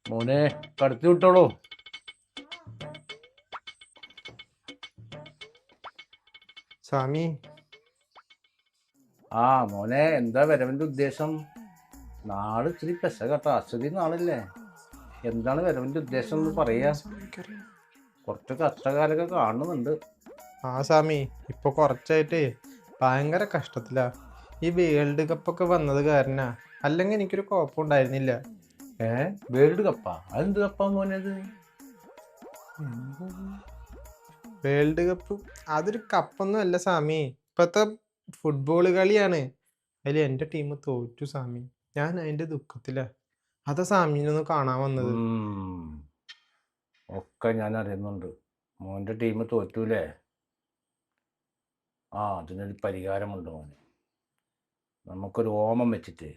മോനെ കടത്തി വിട്ടോളൂ. സ്വാമി. ആ മോനെ, എന്താ വരവിന്റെ ഉദ്ദേശം? നാള് ഇച്ചിരി പെശ കേട്ടോ, അശ്വതി നാളല്ലേ. എന്താണ് വരവിന്റെ ഉദ്ദേശം എന്ന് പറയാ? കുറച്ച് കഷ്ടകാലൊക്കെ കാണുന്നുണ്ട്. ആ സ്വാമി, ഇപ്പൊ കുറച്ചായിട്ട് ഭയങ്കര കഷ്ടത്തിലാ. ഈ വേൾഡ് കപ്പ് ഒക്കെ വന്നത് കാരണാ, അല്ലെങ്കിൽ എനിക്കൊരു കുഴപ്പം ഉണ്ടായിരുന്നില്ല. വേൾഡ് കപ്പാ? അതെന്ത് കപ്പാ മോനത്? വേൾഡ് കപ്പ് അതൊരു കപ്പൊന്നും അല്ല സ്വാമി, ഇപ്പത്തെ ഫുട്ബോൾ കളിയാണ്. അതിൽ എന്റെ ടീം തോറ്റു സ്വാമി. ഞാൻ അതിന്റെ ദുഃഖത്തിലാ. അതാ സ്വാമിനൊന്ന് കാണാൻ വന്നത്. ഒക്കെ ഞാൻ അറിയുന്നുണ്ട്. മോന്റെ ടീം തോറ്റൂലേ? അതിനൊരു പരിഹാരമുണ്ട് മോനെ. നമുക്കൊരു ഹോമം വെച്ചിട്ട്